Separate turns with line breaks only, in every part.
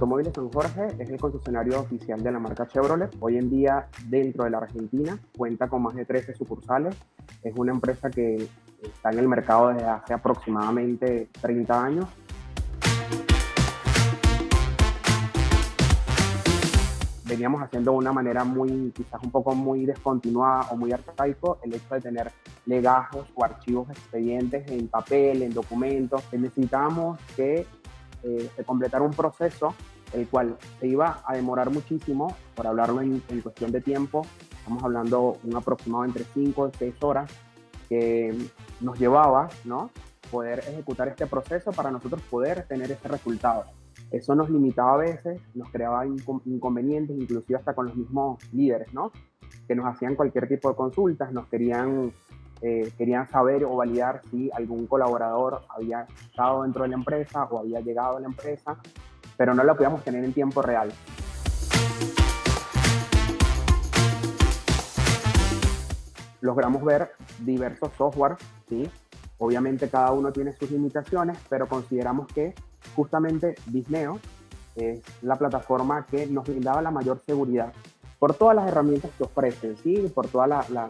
Automóviles San Jorge es el concesionario oficial de la marca Chevrolet. Hoy en día, dentro de la Argentina, cuenta con más de 13 sucursales. Es una empresa que está en el mercado desde hace aproximadamente 30 años. Veníamos haciendo de una manera quizás un poco muy descontinuada o muy arcaico, el hecho de tener legajos o archivos expedientes en papel, en documentos. Necesitábamos que se completara un proceso el cual se iba a demorar muchísimo. Por hablarlo en cuestión de tiempo, estamos hablando un aproximado entre 5 y 6 horas que nos llevaba, ¿no?, poder ejecutar este proceso para nosotros poder tener ese resultado. Eso nos limitaba a veces, nos creaba inconvenientes, inclusive hasta con los mismos líderes, ¿no?, que nos hacían cualquier tipo de consultas, nos querían saber o validar si algún colaborador había estado dentro de la empresa o había llegado a la empresa, pero no lo podíamos tener en tiempo real. Logramos ver diversos software, ¿sí? Obviamente cada uno tiene sus limitaciones, pero consideramos que justamente Bisneo es la plataforma que nos brindaba la mayor seguridad por todas las herramientas que ofrecen, ¿sí?, por toda la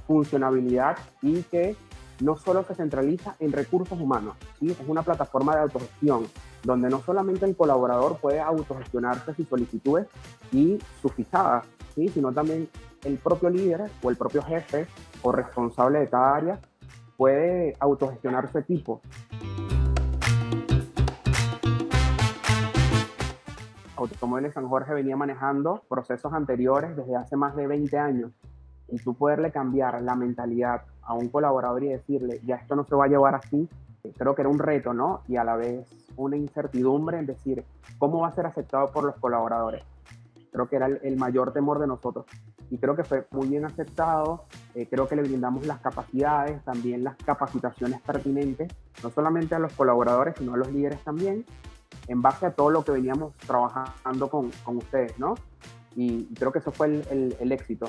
funcionabilidad, y que no solo se centraliza en recursos humanos, ¿sí? Es una plataforma de autogestión donde no solamente el colaborador puede autogestionarse sus solicitudes y sus fichadas, ¿sí?, sino también el propio líder o el propio jefe o responsable de cada área puede autogestionar su equipo. Automóviles San Jorge venía manejando procesos anteriores desde hace más de 20 años, y tú poderle cambiar la mentalidad a un colaborador y decirle, ya esto no se va a llevar así, creo que era un reto, ¿no? Y a la vez una incertidumbre en decir, ¿cómo va a ser aceptado por los colaboradores? Creo que era el mayor temor de nosotros. Y creo que fue muy bien aceptado. Creo que le brindamos las capacidades, también las capacitaciones pertinentes, no solamente a los colaboradores, sino a los líderes también, en base a todo lo que veníamos trabajando con ustedes, ¿no? Y creo que eso fue el éxito.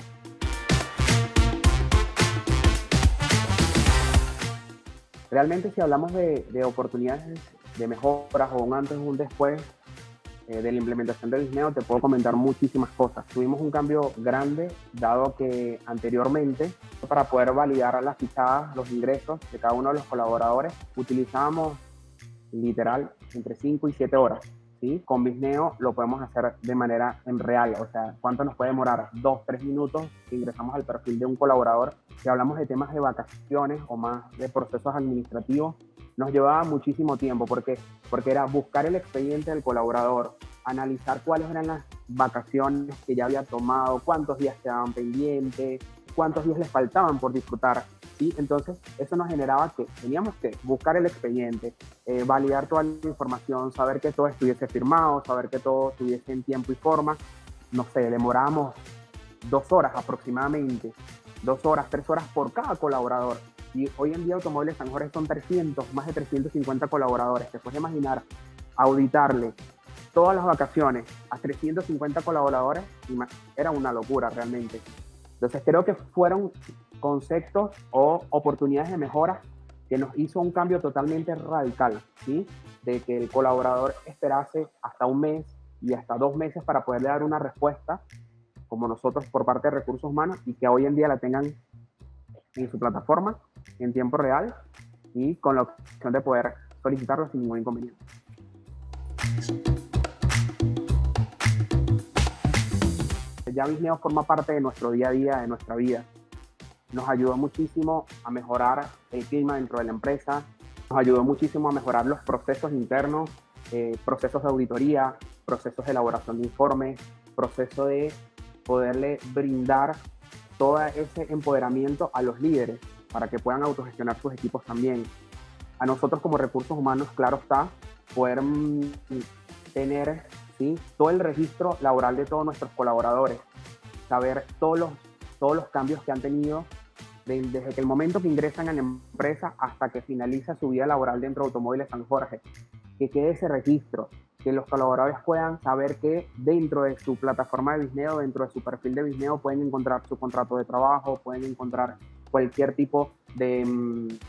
Realmente, si hablamos de oportunidades de mejoras o un antes o un después de la implementación de Bisneo, te puedo comentar muchísimas cosas. Tuvimos un cambio grande, dado que anteriormente, para poder validar las fichadas, los ingresos de cada uno de los colaboradores, utilizábamos literal entre 5 y 7 horas. ¿Sí? Con Bisneo lo podemos hacer de manera en real, o sea, ¿cuánto nos puede demorar? 2-3 minutos que ingresamos al perfil de un colaborador. Si hablamos de temas de vacaciones o más de procesos administrativos, nos llevaba muchísimo tiempo porque era buscar el expediente del colaborador, analizar cuáles eran las vacaciones que ya había tomado, cuántos días quedaban pendientes, cuántos días les faltaban por disfrutar. ¿Sí? Entonces, eso nos generaba que teníamos que buscar el expediente, validar toda la información, saber que todo estuviese firmado, saber que todo estuviese en tiempo y forma. No sé, demorábamos 2 horas aproximadamente, 2 horas, 3 horas por cada colaborador. Y hoy en día Automóviles San Jorge son 300, más de 350 colaboradores. Te puedes imaginar auditarle todas las vacaciones a 350 colaboradores, era una locura realmente. Entonces creo que fueron conceptos o oportunidades de mejora que nos hizo un cambio totalmente radical, ¿sí? De que el colaborador esperase hasta 1 mes y hasta 2 meses para poderle dar una respuesta, como nosotros por parte de Recursos Humanos, y que hoy en día la tengan en su plataforma en tiempo real y con la opción de poder solicitarlo sin ningún inconveniente. Ya Bisneo forma parte de nuestro día a día, de nuestra vida. Nos ayudó muchísimo a mejorar el clima dentro de la empresa, nos ayudó muchísimo a mejorar los procesos internos, procesos de auditoría, procesos de elaboración de informes, proceso de poderle brindar todo ese empoderamiento a los líderes para que puedan autogestionar sus equipos también. A nosotros como Recursos Humanos, claro está, poder tener, ¿sí?, todo el registro laboral de todos nuestros colaboradores, saber todos los cambios que han tenido desde que el momento que ingresan a la empresa hasta que finaliza su vida laboral dentro de Automóviles San Jorge, que quede ese registro, que los colaboradores puedan saber que dentro de su plataforma de Bisneo, dentro de su perfil de Bisneo, pueden encontrar su contrato de trabajo, pueden encontrar cualquier tipo de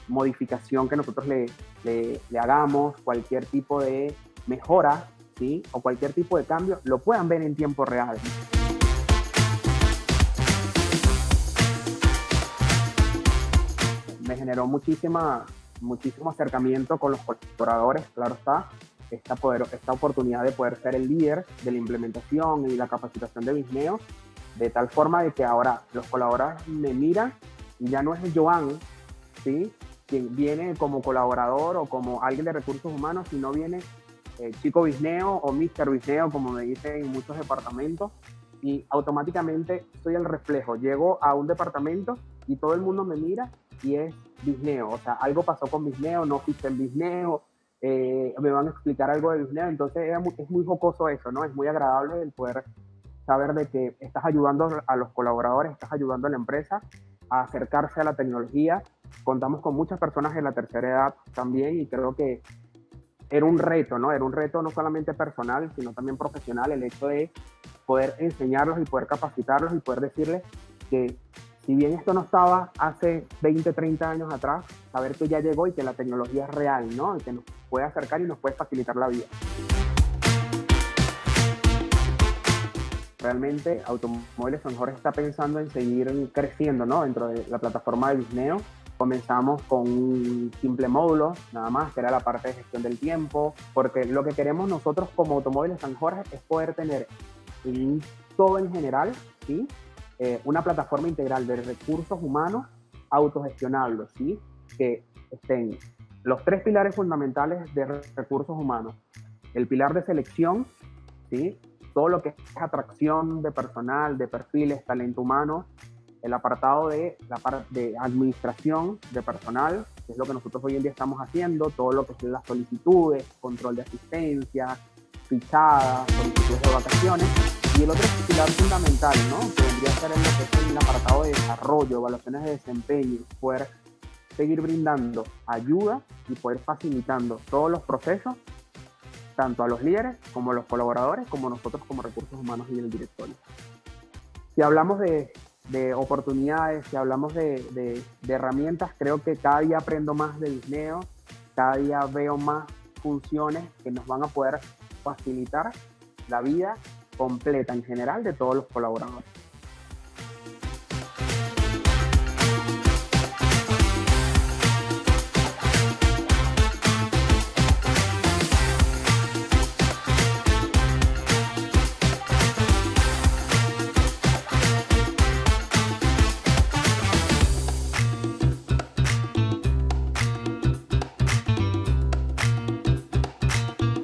modificación que nosotros le hagamos, cualquier tipo de mejora, ¿sí? O cualquier tipo de cambio, lo puedan ver en tiempo real. Me generó muchísimo acercamiento con los colaboradores, claro está, esta oportunidad de poder ser el líder de la implementación y la capacitación de Bisneo, de tal forma de que ahora los colaboradores me miran y ya no es Joan, ¿sí?, quien viene como colaborador o como alguien de recursos humanos, sino viene Chico Bisneo o Mr. Bisneo, como me dicen en muchos departamentos, y automáticamente soy el reflejo. Llego a un departamento y todo el mundo me mira y es Bisneo. O sea, algo pasó con Bisneo, no existe en Bisneo, me van a explicar algo de Bisneo. Entonces es muy jocoso eso, ¿no? Es muy agradable el poder saber de que estás ayudando a los colaboradores, estás ayudando a la empresa a acercarse a la tecnología. Contamos con muchas personas en la tercera edad también y creo que era un reto, ¿no? Era un reto no solamente personal, sino también profesional, el hecho de poder enseñarlos y poder capacitarlos y poder decirles que si bien esto no estaba hace 20, 30 años atrás, saber que ya llegó y que la tecnología es real, ¿no? Y que nos puede acercar y nos puede facilitar la vida. Realmente Automóviles San Jorge está pensando en seguir creciendo, ¿no?, dentro de la plataforma de Bisneo. Comenzamos con un simple módulo, nada más, que era la parte de gestión del tiempo, porque lo que queremos nosotros como Automóviles San Jorge es poder tener todo en general, ¿sí?, una plataforma integral de recursos humanos autogestionables, ¿sí?, que estén los 3 pilares fundamentales de recursos humanos. El pilar de selección, ¿sí?, todo lo que es atracción de personal, de perfiles, talento humano. El apartado de la parte de administración de personal, que es lo que nosotros hoy en día estamos haciendo, todo lo que son las solicitudes, control de asistencia, fichadas, solicitudes de vacaciones. Y el otro pilar fundamental, ¿no?, que vendría a ser en lo que es el apartado de desarrollo, evaluaciones de desempeño, poder seguir brindando ayuda y poder facilitando todos los procesos, tanto a los líderes como a los colaboradores, como nosotros como recursos humanos y el directorio. Si hablamos de oportunidades, si hablamos de herramientas, creo que cada día aprendo más de Bisneo, cada día veo más funciones que nos van a poder facilitar la vida completa en general de todos los colaboradores.